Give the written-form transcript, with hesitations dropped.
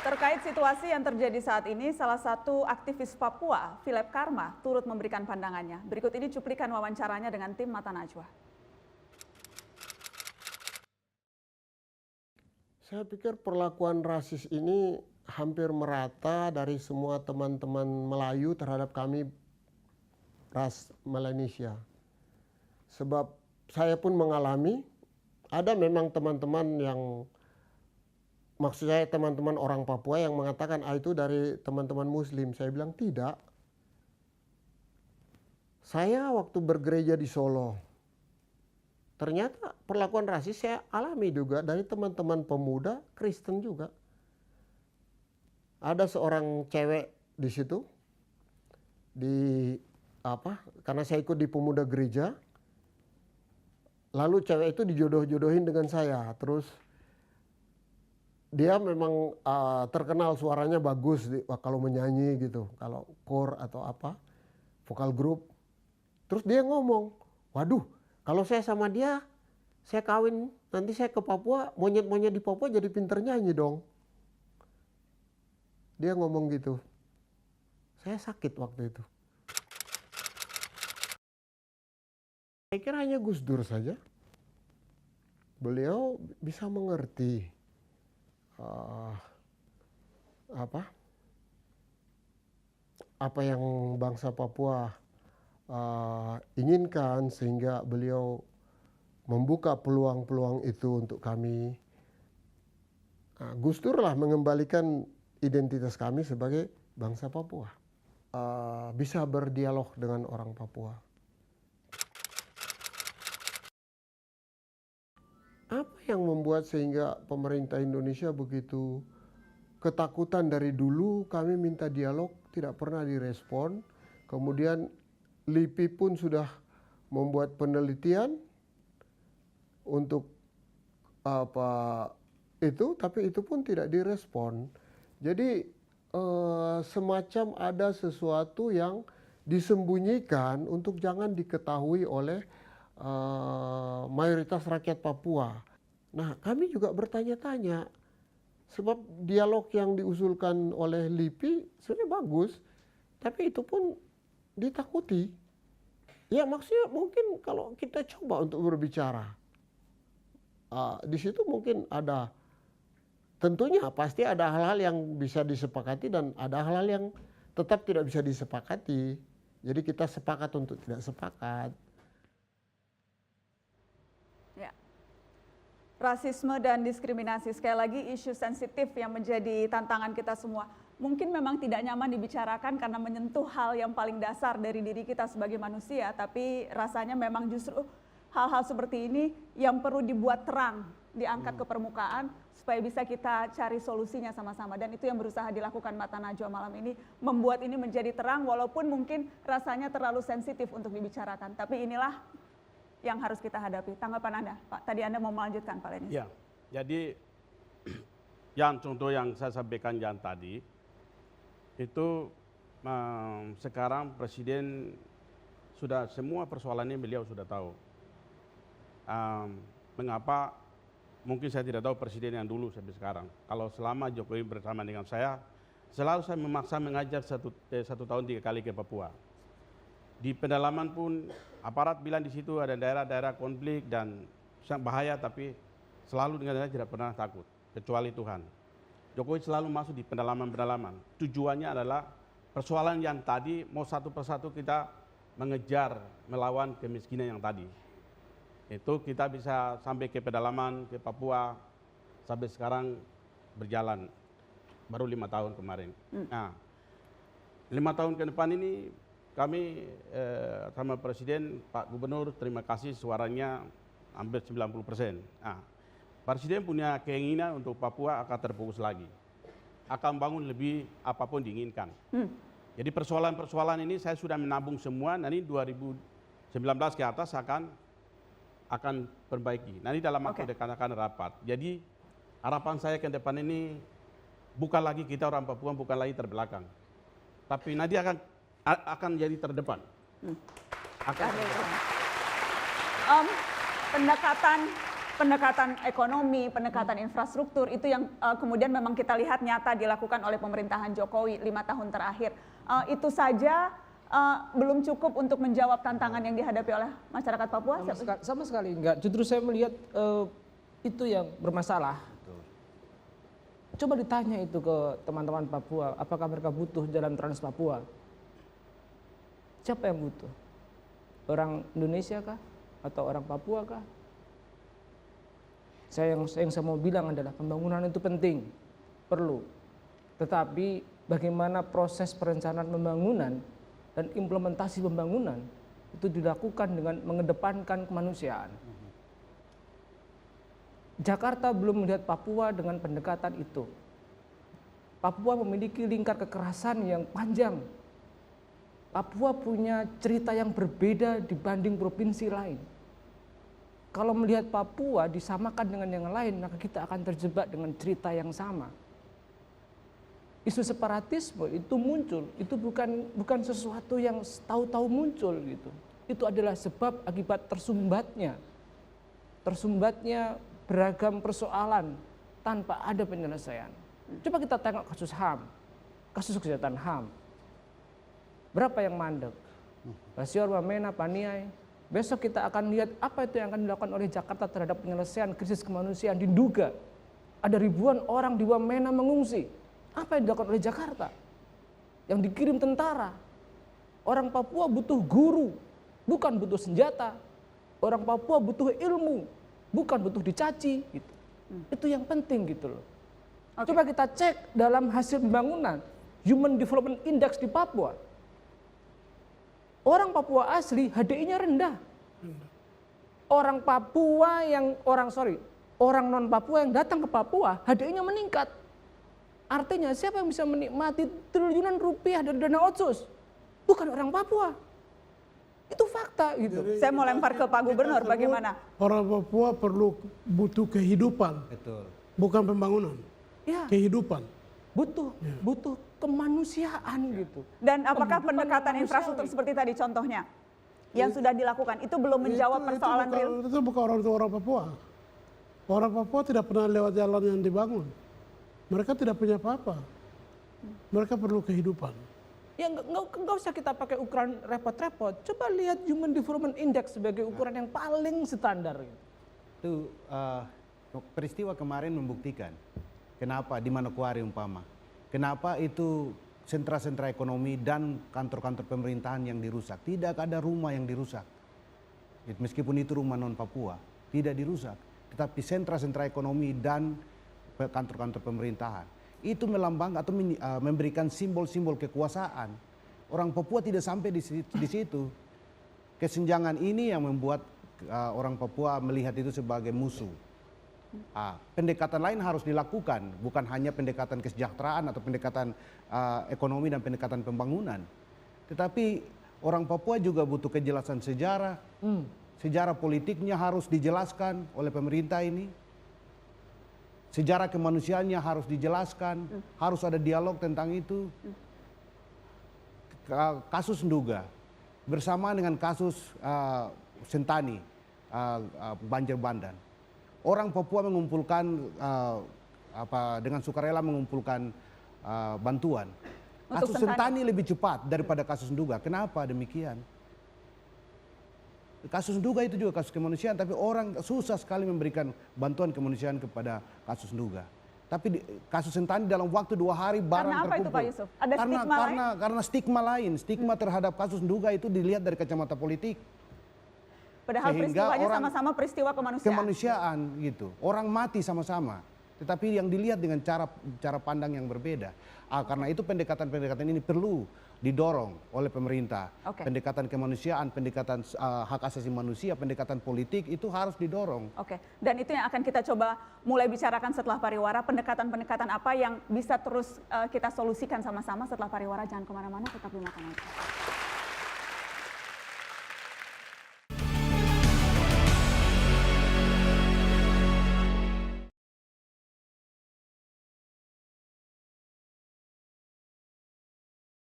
Terkait situasi yang terjadi saat ini, salah satu aktivis Papua, Philip Karma, turut memberikan pandangannya. Berikut ini cuplikan wawancaranya dengan tim Mata Najwa. Saya pikir perlakuan rasis ini hampir merata dari semua teman-teman Melayu terhadap kami ras Melanesia. Sebab saya pun mengalami, ada memang teman-teman yang, maksud saya teman-teman orang Papua yang mengatakan itu dari teman-teman Muslim. Saya bilang tidak. Saya waktu bergereja di Solo, ternyata perlakuan rasis saya alami juga dari teman-teman pemuda Kristen juga. Ada seorang cewek di situ, karena saya ikut di pemuda gereja, lalu cewek itu dijodoh-jodohin dengan saya. Terus dia memang terkenal suaranya bagus kalau menyanyi gitu, kalau core atau apa, vokal grup. Terus dia ngomong, waduh, kalau saya sama dia, saya kawin, nanti saya ke Papua, monyet-monyet di Papua jadi pinter nyanyi dong. Dia ngomong gitu. Saya sakit waktu itu. Saya kira hanya Gus Dur saja. Beliau bisa mengerti apa yang bangsa Papua inginkan, sehingga beliau membuka peluang-peluang itu untuk kami. Gus Dur lah mengembalikan identitas kami sebagai bangsa Papua. Bisa berdialog dengan orang Papua. Apa yang membuat sehingga pemerintah Indonesia begitu ketakutan dari dulu? Kami minta dialog, tidak pernah direspon. Kemudian LIPI pun sudah membuat penelitian untuk tapi itu pun tidak direspon. Jadi semacam ada sesuatu yang disembunyikan untuk jangan diketahui oleh mayoritas rakyat Papua. Nah, kami juga bertanya-tanya, sebab dialog yang diusulkan oleh LIPI sebenarnya bagus, tapi itu pun ditakuti. Ya maksudnya mungkin kalau kita coba untuk berbicara, di situ mungkin ada, tentunya pasti ada hal-hal yang bisa disepakati dan ada hal-hal yang tetap tidak bisa disepakati. Jadi kita sepakat untuk tidak sepakat. Ya. Rasisme dan diskriminasi, sekali lagi isu sensitif yang menjadi tantangan kita semua. Mungkin memang tidak nyaman dibicarakan karena menyentuh hal yang paling dasar dari diri kita sebagai manusia, tapi rasanya memang justru hal-hal seperti ini yang perlu dibuat terang, diangkat ke permukaan supaya bisa kita cari solusinya sama-sama. Dan itu yang berusaha dilakukan Mata Najwa malam ini, membuat ini menjadi terang walaupun mungkin rasanya terlalu sensitif untuk dibicarakan. Tapi inilah yang harus kita hadapi. Tanggapan Anda, Pak? Tadi Anda mau melanjutkan, Pak Lenis. Ya, jadi yang contoh yang saya sampaikan yang tadi, itu sekarang Presiden sudah semua persoalannya beliau sudah tahu. Mengapa mungkin saya tidak tahu Presiden yang dulu sampai sekarang. Kalau selama Jokowi bersama dengan saya, selalu saya memaksa mengajar satu tahun 3 kali ke Papua. Di pedalaman pun aparat bilang di situ ada daerah-daerah konflik dan sangat bahaya, tapi selalu dengan saya tidak pernah takut, kecuali Tuhan. Jokowi selalu masuk di pedalaman-pedalaman. Tujuannya adalah persoalan yang tadi mau satu persatu kita mengejar melawan kemiskinan yang tadi. Itu kita bisa sampai ke pedalaman, ke Papua, sampai sekarang berjalan, baru 5 tahun kemarin. Nah, 5 tahun ke depan ini kami sama Presiden, Pak Gubernur, terima kasih suaranya hampir 90%. Nah, Presiden punya keinginan untuk Papua akan terfokus lagi, akan bangun lebih apapun diinginkan. Jadi persoalan-persoalan ini saya sudah menabung semua, nanti 2019 ke atas akan perbaiki. Nanti dalam waktu dekat akan rapat. Jadi harapan saya ke depan ini bukan lagi kita orang Papua, bukan lagi terbelakang, tapi nanti akan jadi terdepan. Pendekatan pendekatan ekonomi, pendekatan infrastruktur itu yang kemudian memang kita lihat nyata dilakukan oleh pemerintahan Jokowi 5 tahun terakhir. Itu saja belum cukup untuk menjawab tantangan yang dihadapi oleh masyarakat Papua? Sama sekali enggak. Justru saya melihat itu yang bermasalah. Coba ditanya itu ke teman-teman Papua, apakah mereka butuh jalan Trans Papua? Siapa yang butuh? Orang Indonesia kah? Atau orang Papua kah? Yang saya mau bilang adalah pembangunan itu penting, perlu. Tetapi bagaimana proses perencanaan pembangunan dan implementasi pembangunan itu dilakukan dengan mengedepankan kemanusiaan. Jakarta belum melihat Papua dengan pendekatan itu. Papua memiliki lingkar kekerasan yang panjang. Papua punya cerita yang berbeda dibanding provinsi lain. Kalau melihat Papua disamakan dengan yang lain, maka kita akan terjebak dengan cerita yang sama. Isu separatisme itu muncul, itu bukan sesuatu yang tahu-tahu muncul gitu. Itu adalah sebab akibat tersumbatnya beragam persoalan tanpa ada penyelesaian. Coba kita tengok kasus HAM, kasus kejahatan HAM. Berapa yang mandek? Basior, Wamena, Paniai. Besok kita akan lihat apa itu yang akan dilakukan oleh Jakarta terhadap penyelesaian krisis kemanusiaan. Diduga ada ribuan orang di Wamena mengungsi. Apa yang dilakukan oleh Jakarta? Yang dikirim tentara. Orang Papua butuh guru, bukan butuh senjata. Orang Papua butuh ilmu, bukan butuh dicaci. Gitu. Itu yang penting gitu loh. Okay. Coba kita cek dalam hasil pembangunan Human Development Index di Papua. Orang Papua asli HDI-nya rendah. Orang non Papua yang datang ke Papua HDI-nya meningkat. Artinya siapa yang bisa menikmati triliunan rupiah dari dana otsus? Bukan orang Papua. Itu fakta gitu. Jadi, saya mau lempar ke Pak Gubernur, bagaimana? Orang Papua butuh kehidupan. Betul. Bukan pembangunan. Ya. Kehidupan. Butuh kemanusiaan gitu. Dan apakah pendekatan infrastruktur seperti tadi contohnya yang sudah dilakukan itu belum menjawab persoalan real? Itu bukan orang Papua. Orang Papua tidak pernah lewat jalan yang dibangun. Mereka tidak punya apa-apa. Mereka perlu kehidupan. Ya nggak usah kita pakai ukuran repot-repot. Coba lihat Human Development Index sebagai ukuran yang paling standar. Itu peristiwa kemarin membuktikan kenapa di Manokwari umpama. Kenapa itu sentra-sentra ekonomi dan kantor-kantor pemerintahan yang dirusak. Tidak ada rumah yang dirusak. Meskipun itu rumah non-Papua, tidak dirusak. Tetapi sentra-sentra ekonomi dan kantor-kantor pemerintahan. Itu melambang atau memberikan simbol-simbol kekuasaan. Orang Papua tidak sampai di situ. Kesenjangan ini yang membuat orang Papua melihat itu sebagai musuh. Pendekatan lain harus dilakukan, bukan hanya pendekatan kesejahteraan atau pendekatan ekonomi dan pendekatan pembangunan. Tetapi orang Papua juga butuh kejelasan sejarah. Sejarah politiknya harus dijelaskan oleh pemerintah ini. Sejarah kemanusiaannya harus dijelaskan, harus ada dialog tentang itu. Kasus Nduga bersama dengan kasus Sentani, banjir bandang. Orang Papua mengumpulkan dengan sukarela mengumpulkan bantuan. Kasus Sentani lebih cepat daripada kasus Nduga. Kenapa demikian? Kasus Nduga itu juga kasus kemanusiaan, tapi orang susah sekali memberikan bantuan kemanusiaan kepada kasus Nduga. Tapi kasus Sentani dalam waktu 2 hari barang karena apa terkumpul. itu Pak Yusuf? Ada stigma lain? Karena stigma lain. Stigma terhadap kasus Nduga itu dilihat dari kacamata politik. Padahal peristiwanya sama-sama peristiwa kemanusiaan. Kemanusiaan gitu. Orang mati sama-sama. Tetapi yang dilihat dengan cara pandang yang berbeda. Karena itu pendekatan-pendekatan ini perlu didorong oleh pemerintah. Okay. Pendekatan kemanusiaan, pendekatan hak asasi manusia, pendekatan politik itu harus didorong. Oke, dan itu yang akan kita coba mulai bicarakan setelah pariwara. Pendekatan-pendekatan apa yang bisa terus kita solusikan sama-sama setelah pariwara. Jangan kemana-mana, tetap di Makan Aja.